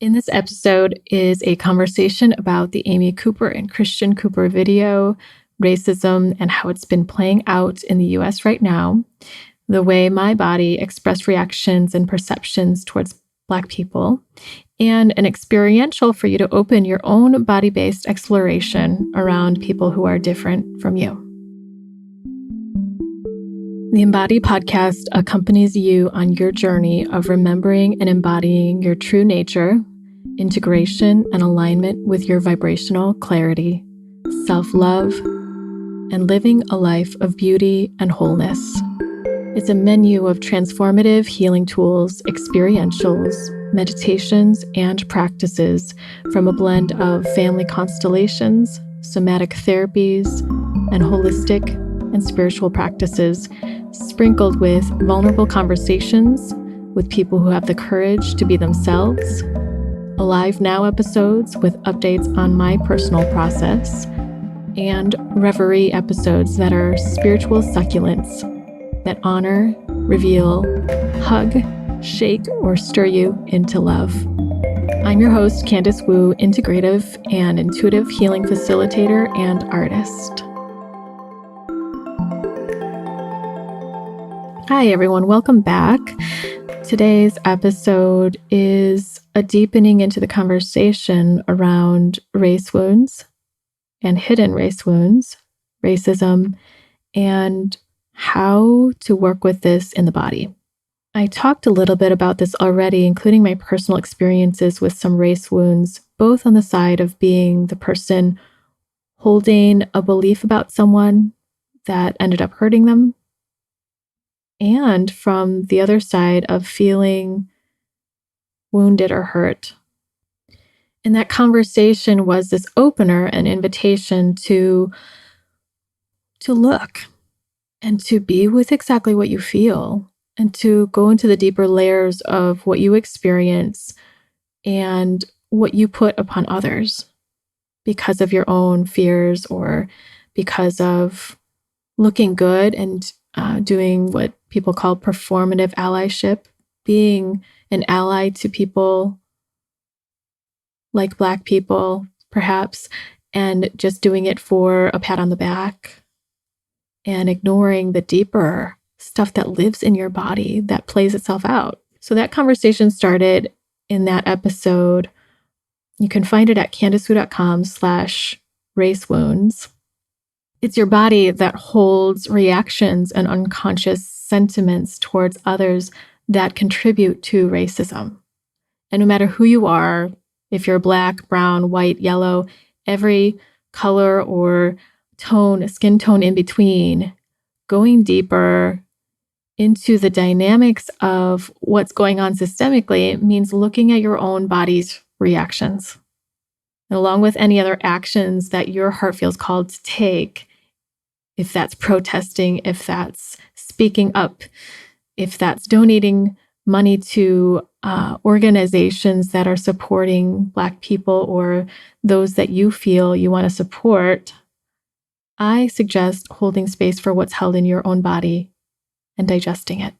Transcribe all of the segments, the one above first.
In this episode is a conversation about the Amy Cooper and Christian Cooper video, racism, and how it's been playing out in the US right now, the way my body expressed reactions and perceptions towards Black people, and an experiential for you to open your own body-based exploration around people who are different from you. The Embody podcast accompanies you on your journey of remembering and embodying your true nature, integration and alignment with your vibrational clarity, self-love, and living a life of beauty and wholeness. It's a menu of transformative healing tools, experientials, meditations, and practices from a blend of family constellations, somatic therapies, and holistic and spiritual practices, sprinkled with vulnerable conversations with people who have the courage to be themselves, Alive Now episodes with updates on my personal process, and Reverie episodes that are spiritual succulents that honor, reveal, hug, shake, or stir you into love. I'm your host, Candace Wu, integrative and intuitive healing facilitator and artist. Hi, everyone. Welcome back. Today's episode is a deepening into the conversation around race wounds and hidden race wounds, racism, and how to work with this in the body. I talked a little bit about this already, including my personal experiences with some race wounds, both on the side of being the person holding a belief about someone that ended up hurting them, and from the other side of feeling wounded or hurt. And that conversation was this opener, an invitation to look and to be with exactly what you feel and to go into the deeper layers of what you experience and what you put upon others because of your own fears or because of looking good and doing what people call performative allyship, being an ally to people like Black people, perhaps, and just doing it for a pat on the back and ignoring the deeper stuff that lives in your body that plays itself out. So that conversation started in that episode. You can find it at candicewu.com/racewounds. It's your body that holds reactions and unconscious sentiments towards others that contribute to racism. And no matter who you are, if you're Black, brown, white, yellow, every color or tone, skin tone in between, going deeper into the dynamics of what's going on systemically means looking at your own body's reactions. And along with any other actions that your heart feels called to take, if that's protesting, if that's speaking up, if that's donating money to organizations that are supporting Black people or those that you feel you want to support, I suggest holding space for what's held in your own body and digesting it.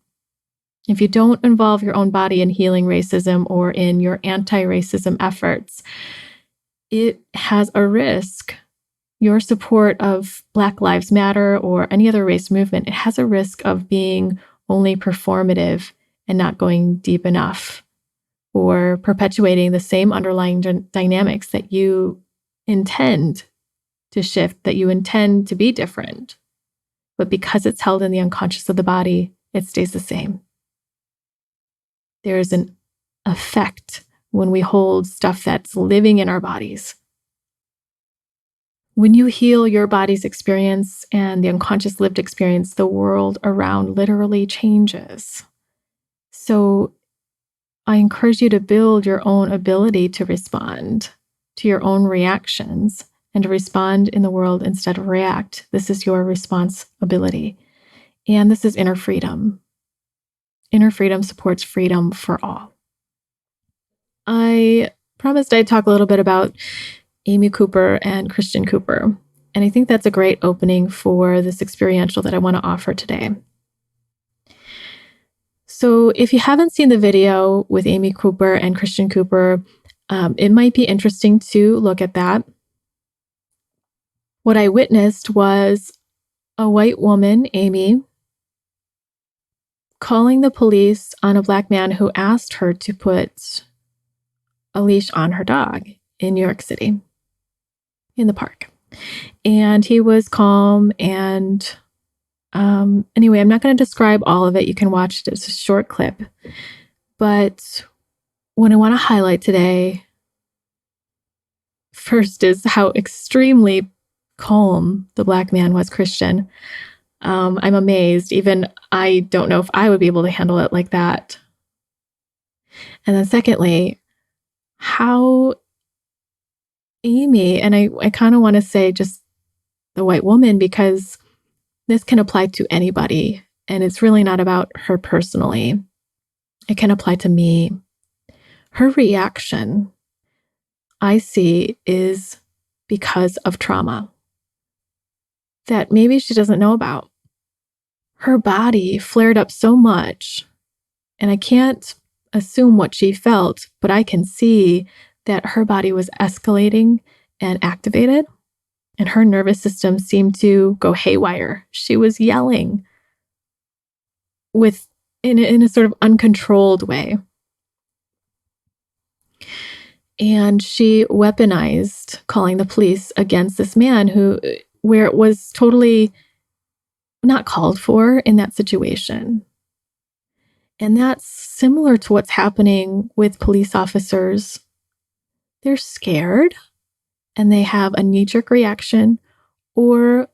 If you don't involve your own body in healing racism or in your anti-racism efforts, it has a risk. Your support of Black Lives Matter or any other race movement, it has a risk of being only performative and not going deep enough, or perpetuating the same underlying dynamics that you intend to shift, that you intend to be different. But because it's held in the unconscious of the body, it stays the same. There is an effect when we hold stuff that's living in our bodies. When you heal your body's experience and the unconscious lived experience, the world around literally changes. So I encourage you to build your own ability to respond to your own reactions and to respond in the world instead of react. This is your responsibility. And this is inner freedom. Inner freedom supports freedom for all. I promised I'd talk a little bit about Amy Cooper and Christian Cooper. And I think that's a great opening for this experiential that I want to offer today. So if you haven't seen the video with Amy Cooper and Christian Cooper, It might be interesting to look at that. What I witnessed was a white woman, Amy, calling the police on a Black man who asked her to put a leash on her dog in New York City, in the park. And he was calm. And anyway, I'm not going to describe all of it. You can watch it. It's a short clip. But what I want to highlight today first is how extremely calm the Black man was, Christian. I'm amazed. Even I don't know if I would be able to handle it like that. And then secondly, how Amy, and I kind of want to say just the white woman, because this can apply to anybody. And it's really not about her personally. It can apply to me. Her reaction, I see, is because of trauma that maybe she doesn't know about. Her body flared up so much, and I can't assume what she felt, but I can see that her body was escalating and activated, and her nervous system seemed to go haywire. She was yelling in a sort of uncontrolled way. And she weaponized calling the police against this man where it was totally not called for in that situation. And that's similar to what's happening with police officers. They're scared and they have a knee-jerk reaction, or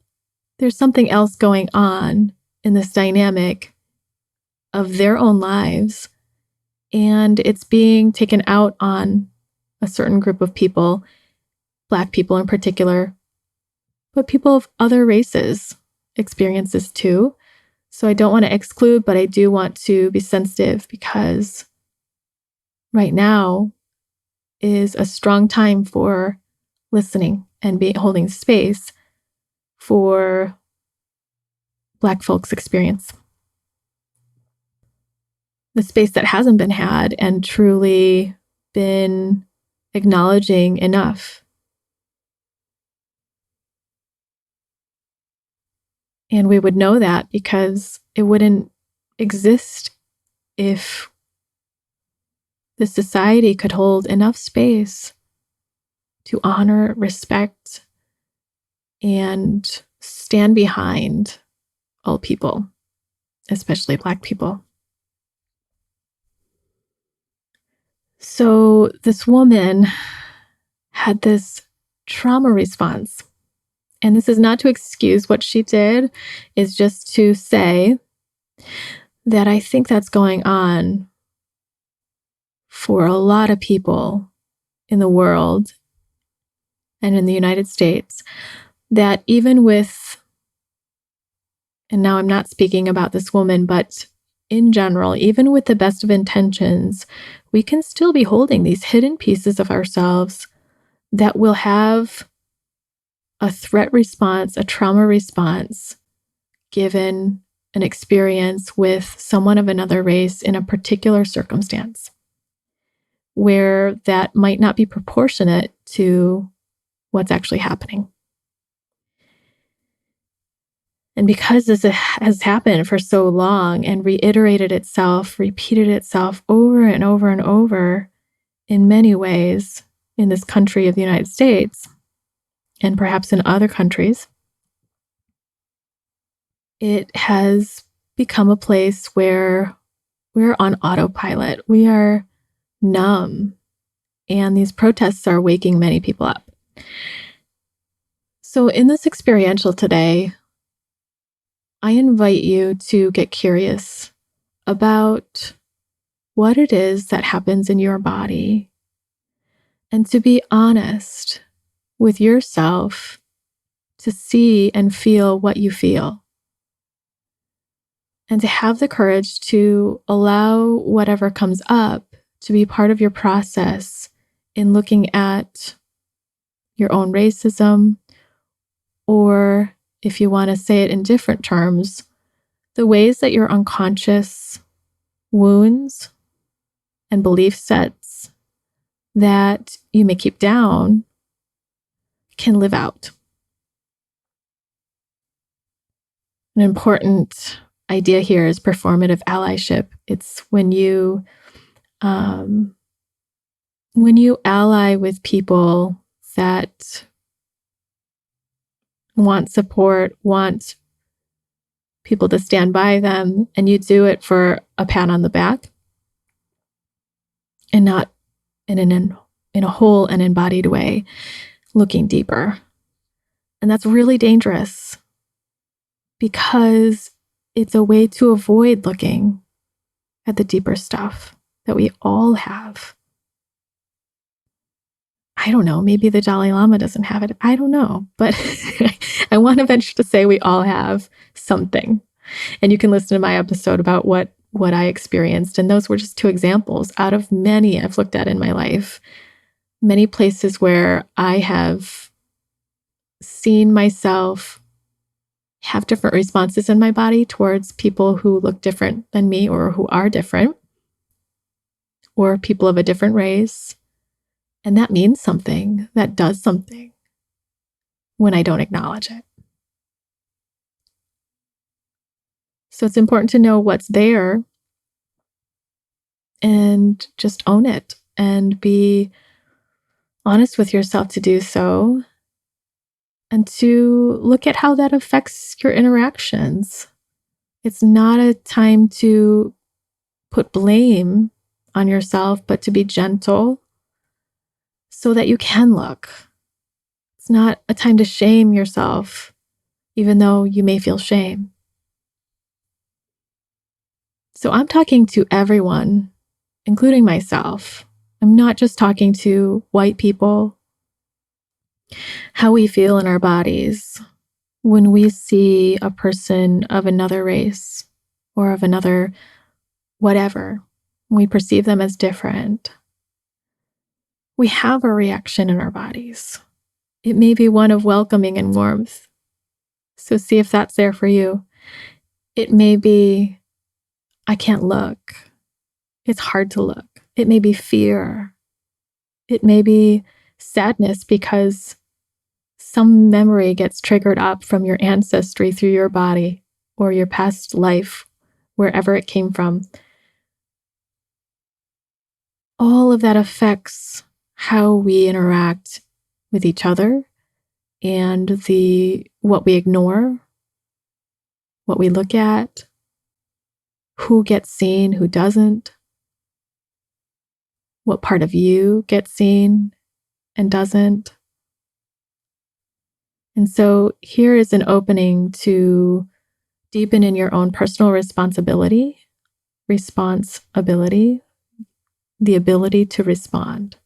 there's something else going on in this dynamic of their own lives, and it's being taken out on a certain group of people, Black people in particular, but people of other races experience this too. So I don't want to exclude, but I do want to be sensitive, because right now is a strong time for listening and holding space for Black folks' experience. The space that hasn't been had and truly been acknowledging enough. And we would know that because it wouldn't exist if the society could hold enough space to honor, respect, and stand behind all people, especially Black people. So this woman had this trauma response. And this is not to excuse what she did, it's just to say that I think that's going on for a lot of people in the world and in the United States, that even with, and now I'm not speaking about this woman, but in general, even with the best of intentions, we can still be holding these hidden pieces of ourselves that will have a threat response, a trauma response, given an experience with someone of another race in a particular circumstance, where that might not be proportionate to what's actually happening. And because this has happened for so long and repeated itself over and over and over in many ways in this country of the United States, and perhaps in other countries, it has become a place where we're on autopilot. We are numb. And these protests are waking many people up. So in this experiential today, I invite you to get curious about what it is that happens in your body, and to be honest with yourself to see and feel what you feel, and to have the courage to allow whatever comes up to be part of your process in looking at your own racism, or if you want to say it in different terms, the ways that your unconscious wounds and belief sets that you may keep down can live out. An important idea here is performative allyship. It's when you ally with people that want support, want people to stand by them, and you do it for a pat on the back and not in a whole and embodied way, looking deeper. And that's really dangerous because it's a way to avoid looking at the deeper stuff that we all have. I don't know, maybe the Dalai Lama doesn't have it. I don't know, but I want to venture to say we all have something. And you can listen to my episode about what I experienced. And those were just two examples out of many I've looked at in my life. Many places where I have seen myself have different responses in my body towards people who look different than me or who are different, or people of a different race. And that means something, that does something when I don't acknowledge it. So it's important to know what's there and just own it and be honest with yourself to do so, and to look at how that affects your interactions. It's not a time to put blame on yourself, but to be gentle so that you can look. It's not a time to shame yourself, even though you may feel shame. So I'm talking to everyone, including myself. I'm not just talking to white people. How we feel in our bodies when we see a person of another race or of another whatever, we perceive them as different. We have a reaction in our bodies. It may be one of welcoming and warmth. So see if that's there for you. It may be, I can't look. It's hard to look. It may be fear. It may be sadness because some memory gets triggered up from your ancestry through your body or your past life, wherever it came from. All of that affects how we interact with each other and what we ignore, what we look at, who gets seen, who doesn't, what part of you gets seen and doesn't. And so here is an opening to deepen in your own personal responsibility, the ability to respond,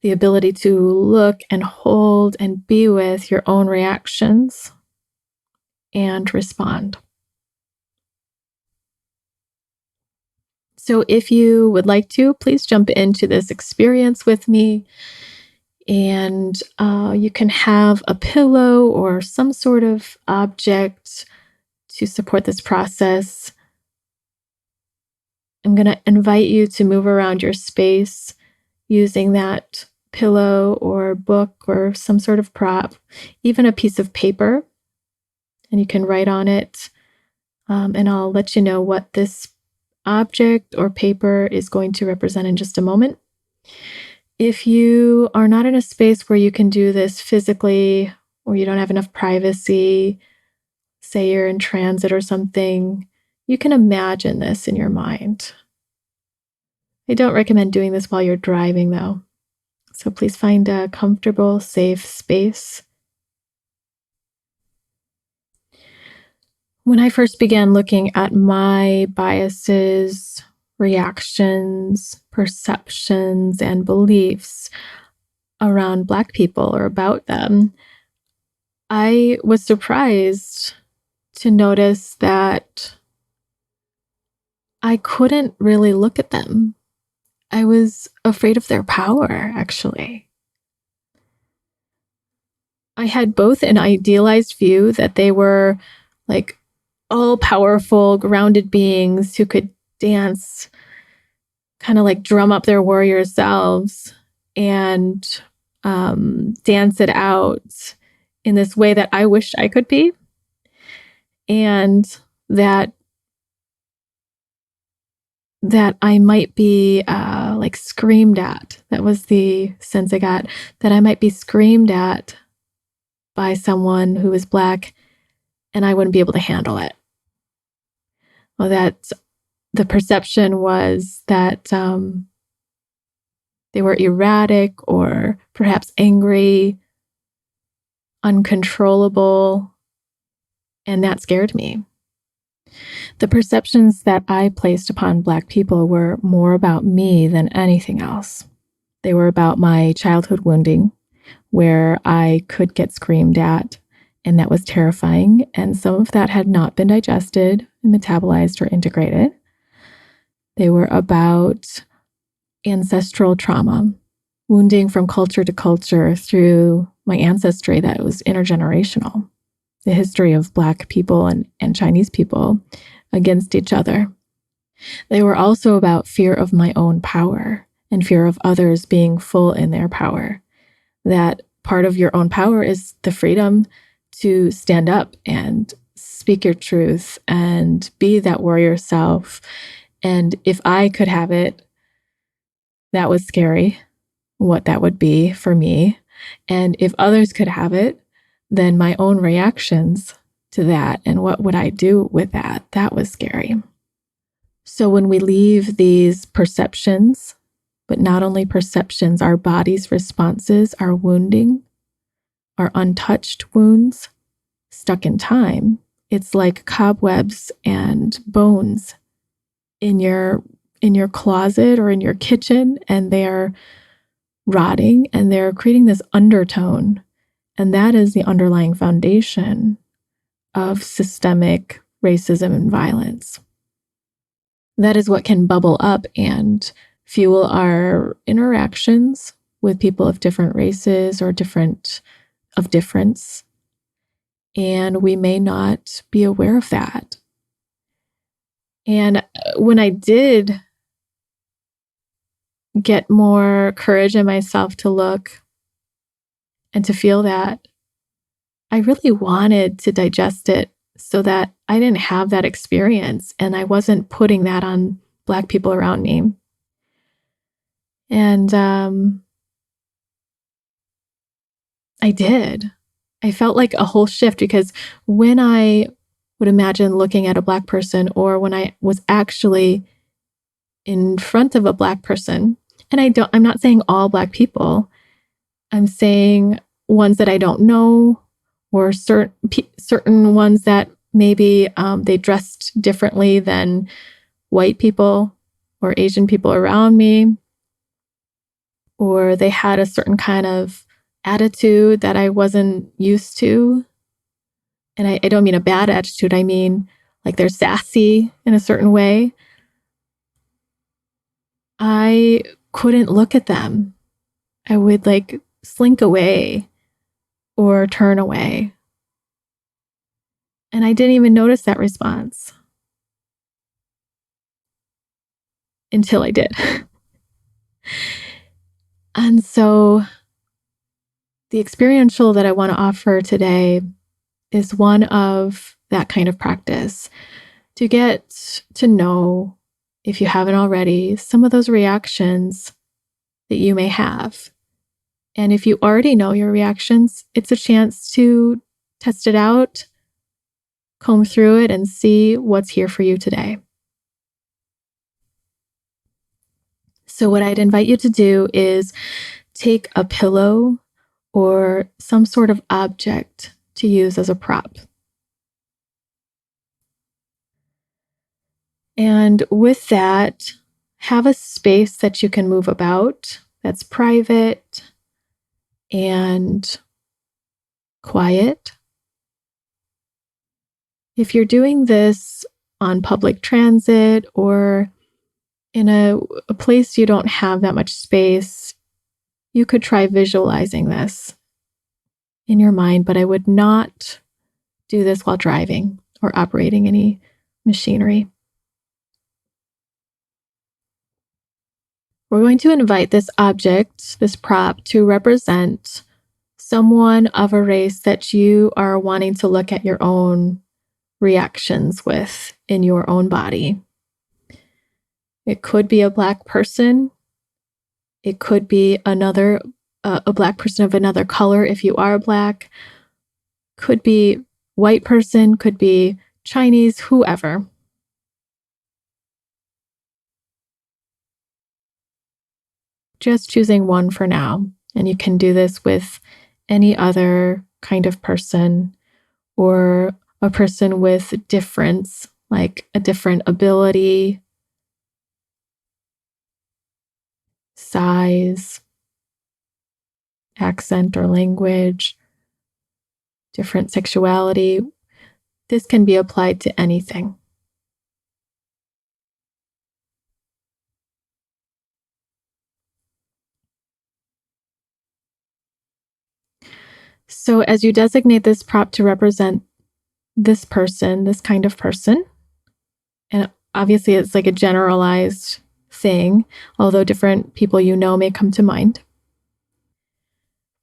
the ability to look and hold and be with your own reactions and respond. So if you would like to, please jump into this experience with me. And you can have a pillow or some sort of object to support this process. I'm going to invite you to move around your space using that pillow or book or some sort of prop, even a piece of paper, and you can write on it. And I'll let you know what this object or paper is going to represent in just a moment. If you are not in a space where you can do this physically, or you don't have enough privacy, say you're in transit or something, you can imagine this in your mind. I don't recommend doing this while you're driving, though. So please find a comfortable, safe space. When I first began looking at my biases, reactions, perceptions, and beliefs around Black people or about them, I was surprised to notice that I couldn't really look at them. I was afraid of their power, actually. I had both an idealized view that they were like all powerful, grounded beings who could dance kind of like drum up their warrior selves and dance it out in this way that I wish I could be. And that I might be like screamed at. That was the sense I got, that I might be screamed at by someone who is Black and I wouldn't be able to handle it. Well, that the perception was that they were erratic or perhaps angry, uncontrollable, and that scared me. The perceptions that I placed upon Black people were more about me than anything else. They were about my childhood wounding, where I could get screamed at, and that was terrifying. And some of that had not been digested, metabolized, or integrated. They were about ancestral trauma, wounding from culture to culture through my ancestry that was intergenerational, the history of Black people and Chinese people against each other. They were also about fear of my own power and fear of others being full in their power. That part of your own power is the freedom to stand up and speak your truth and be that warrior self. And if I could have it, that was scary, what that would be for me. And if others could have it, then my own reactions to that and what would I do with that, that was scary. So when we leave these perceptions, but not only perceptions, our body's responses, our wounding, our untouched wounds, stuck in time, it's like cobwebs and bones in your closet or in your kitchen, and they're rotting and they're creating this undertone. And that is the underlying foundation of systemic racism and violence. That is what can bubble up and fuel our interactions with people of different races or difference. And we may not be aware of that. And when I did get more courage in myself to look and to feel that, I really wanted to digest it so that I didn't have that experience and I wasn't putting that on Black people around me. And I did. I felt like a whole shift, because when I would imagine looking at a Black person, or when I was actually in front of a Black person, and I'm not saying all Black people, I'm saying ones that I don't know, or certain ones that maybe they dressed differently than white people or Asian people around me, or they had a certain kind of attitude that I wasn't used to. And I don't mean a bad attitude. I mean, like, they're sassy in a certain way. I couldn't look at them. I would like slink away or turn away. And I didn't even notice that response until I did. And so the experiential that I want to offer today is one of that kind of practice, to get to know, if you haven't already, some of those reactions that you may have. And if you already know your reactions, it's a chance to test it out, comb through it, and see what's here for you today. So what I'd invite you to do is take a pillow or some sort of object to use as a prop. And with that, have a space that you can move about that's private and quiet. If you're doing this on public transit or in a place you don't have that much space, you could try visualizing this in your mind, but I would not do this while driving or operating any machinery. We're going to invite this object, this prop, to represent someone of a race that you are wanting to look at your own reactions with in your own body. It could be a Black person. It could be a Black person of another color if you are Black. Could be white person, could be Chinese, whoever. Just choosing one for now. And you can do this with any other kind of person or a person with difference, like a different ability, size, accent or language, different sexuality. This can be applied to anything. So as you designate this prop to represent this person, this kind of person, and obviously it's like a generalized thing, although different people you know may come to mind.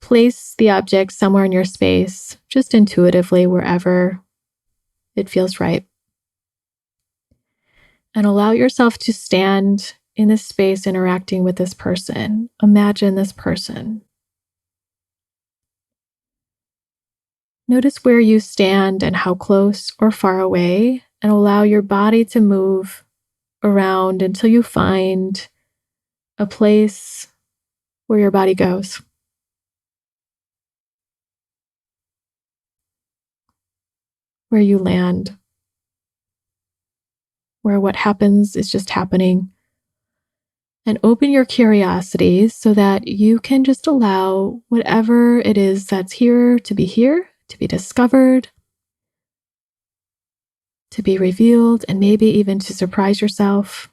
Place the object somewhere in your space, just intuitively, wherever it feels right. And allow yourself to stand in this space interacting with this person. Imagine this person. Notice where you stand and how close or far away, and allow your body to move around until you find a place where your body goes. Where you land. Where what happens is just happening. And open your curiosity so that you can just allow whatever it is that's here, to be discovered, to be revealed, and maybe even to surprise yourself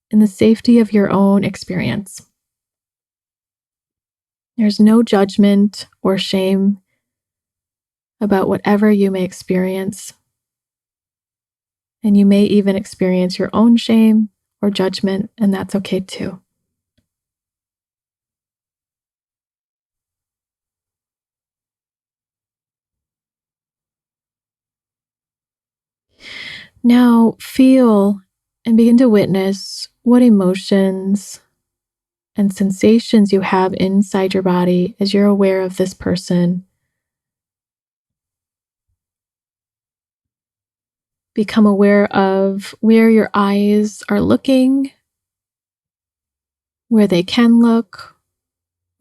in the safety of your own experience. There's no judgment or shame about whatever you may experience. And you may even experience your own shame or judgment, and that's okay too. Now feel and begin to witness what emotions and sensations you have inside your body as you're aware of this person. Become aware of where your eyes are looking, where they can look,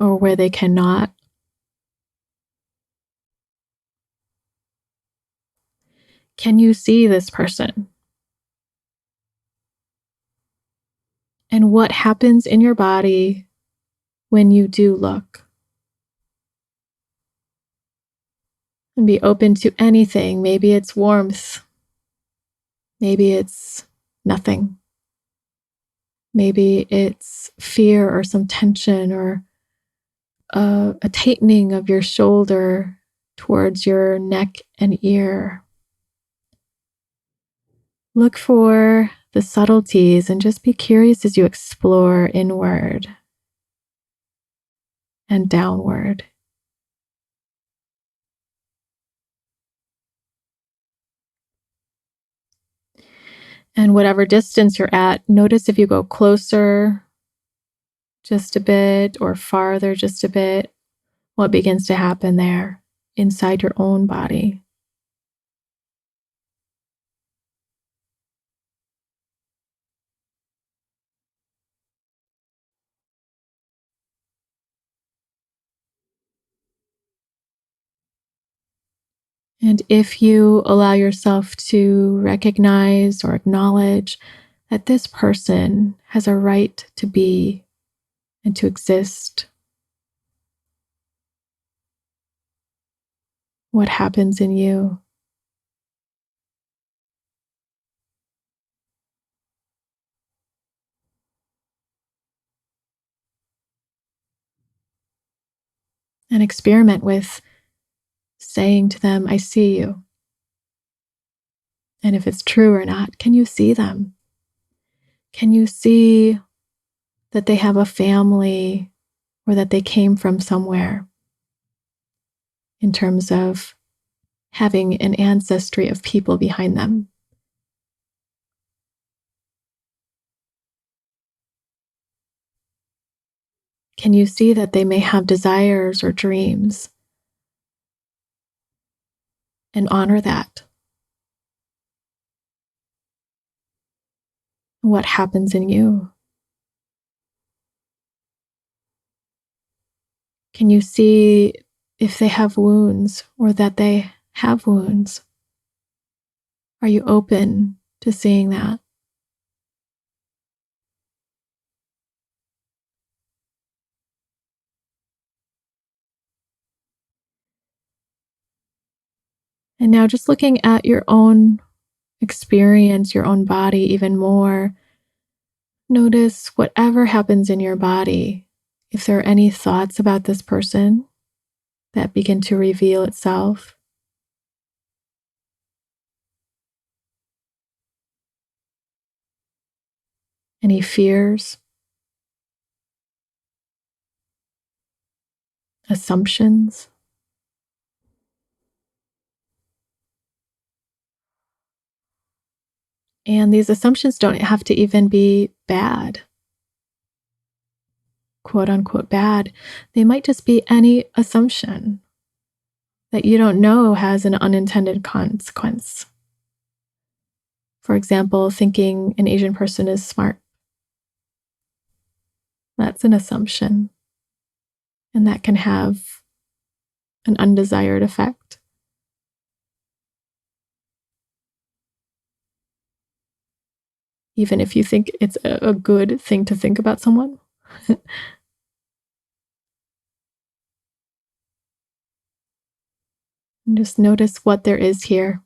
or where they cannot. Can you see this person? And what happens in your body when you do look? And be open to anything. Maybe it's warmth. Maybe it's nothing. Maybe it's fear or some tension or a tightening of your shoulder towards your neck and ear. Look for the subtleties and just be curious as you explore inward and downward. And whatever distance you're at, notice if you go closer just a bit or farther just a bit, what begins to happen there inside your own body. And if you allow yourself to recognize or acknowledge that this person has a right to be and to exist, what happens in you? And experiment with saying to them, I see you. And if it's true or not, can you see them? Can you see that they have a family or that they came from somewhere in terms of having an ancestry of people behind them. Can you see that they may have desires or dreams and honor that? What happens in you? Can you see if they have wounds or that they have wounds? Are you open to seeing that? And now just looking at your own experience, your own body even more, notice whatever happens in your body. If there are any thoughts about this person that begin to reveal itself, any fears, assumptions. And these assumptions don't have to even be bad, quote unquote bad. They might just be any assumption that you don't know has an unintended consequence. For example, thinking an Asian person is smart. That's an assumption, and that can have an undesired effect. Even if you think it's a good thing to think about someone. And just notice what there is here.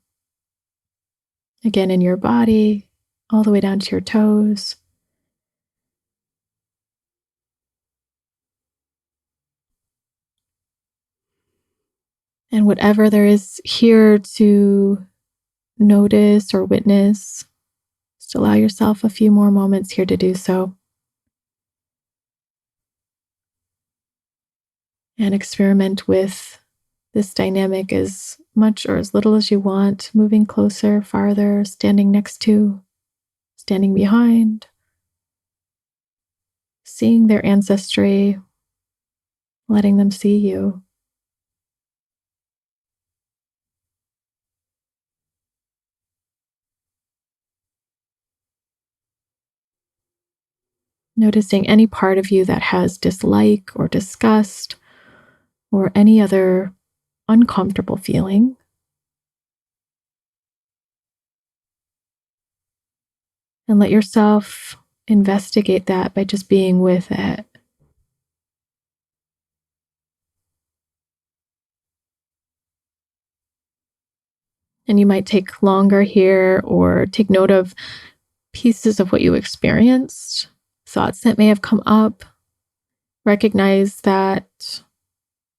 Again, in your body, all the way down to your toes. And whatever there is here to notice or witness, just allow yourself a few more moments here to do so. And experiment with this dynamic as much or as little as you want, moving closer, farther, standing next to, standing behind, seeing their ancestry, letting them see you. Noticing any part of you that has dislike or disgust or any other uncomfortable feeling. And let yourself investigate that by just being with it. And you might take longer here or take note of pieces of what you experienced, thoughts that may have come up. Recognize that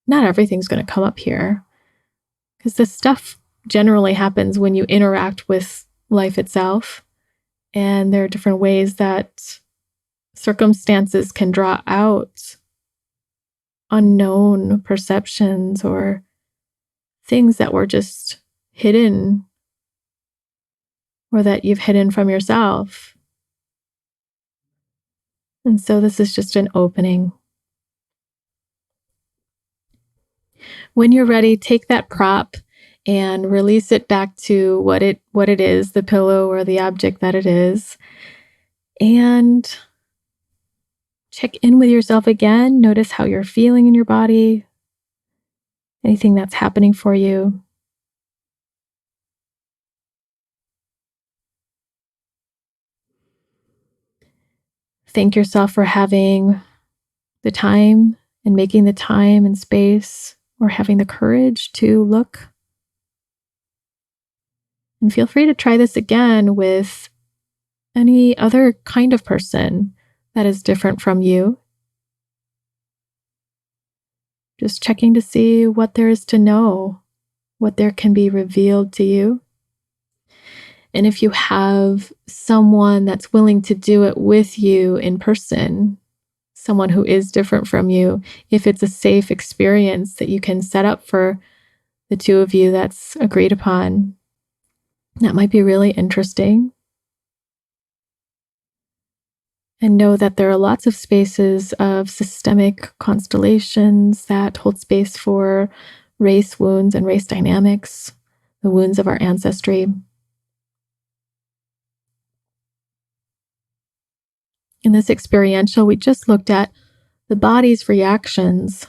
not everything's going to come up here, because this stuff generally happens when you interact with life itself. And there are different ways that circumstances can draw out unknown perceptions or things that were just hidden or that you've hidden from yourself. And so this is just an opening. When you're ready, take that prop and release it back to what it is, the pillow or the object that it is. And check in with yourself again. Notice how you're feeling in your body, anything that's happening for you. Thank yourself for having the time and making the time and space, or having the courage to look. And feel free to try this again with any other kind of person that is different from you. Just checking to see what there is to know, what there can be revealed to you. And if you have someone that's willing to do it with you in person, someone who is different from you, if it's a safe experience that you can set up for the two of you that's agreed upon. That might be really interesting. And know that there are lots of spaces of systemic constellations that hold space for race wounds and race dynamics, the wounds of our ancestry. In this experiential, we just looked at the body's reactions,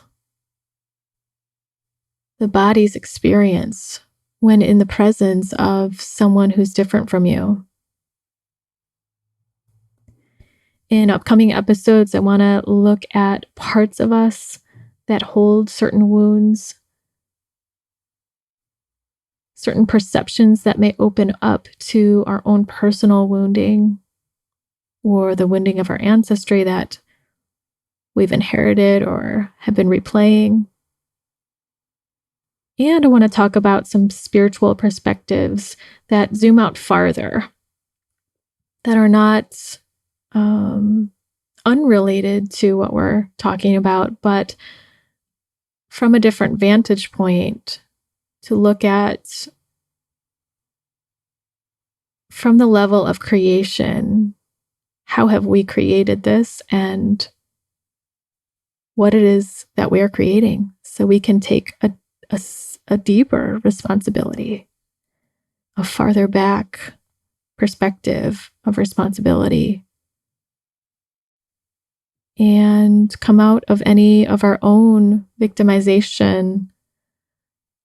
the body's experience when in the presence of someone who's different from you. In upcoming episodes, I want to look at parts of us that hold certain wounds, certain perceptions that may open up to our own personal wounding or the wounding of our ancestry that we've inherited or have been replaying. And I want to talk about some spiritual perspectives that zoom out farther, that are not unrelated to what we're talking about, but from a different vantage point, to look at from the level of creation, how have we created this and what it is that we are creating, so we can take a deeper responsibility, a farther back perspective of responsibility, and come out of any of our own victimization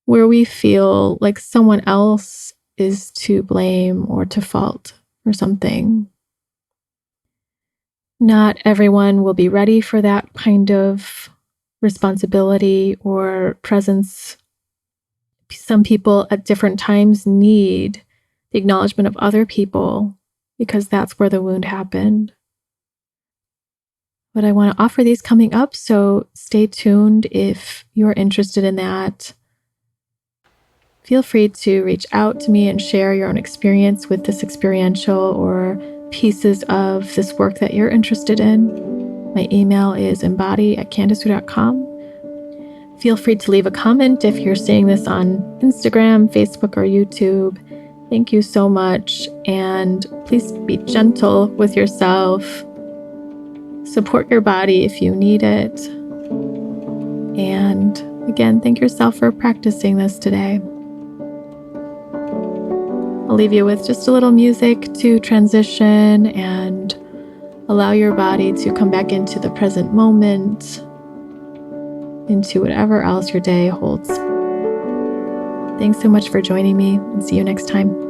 where we feel like someone else is to blame or to fault for something. Not everyone will be ready for that kind of responsibility or presence. Some people at different times need the acknowledgement of other people because that's where the wound happened. But I want to offer these coming up, so stay tuned if you're interested in that. Feel free to reach out to me and share your own experience with this experiential or pieces of this work that you're interested in. My email is embody@candicewu.com. Feel free to leave a comment if you're seeing this on Instagram, Facebook, or YouTube. Thank you so much, and please be gentle with yourself. Support your body if you need it. And again, thank yourself for practicing this today. I'll leave you with just a little music to transition and allow your body to come back into the present moment, into whatever else your day holds. Thanks so much for joining me, and see you next time.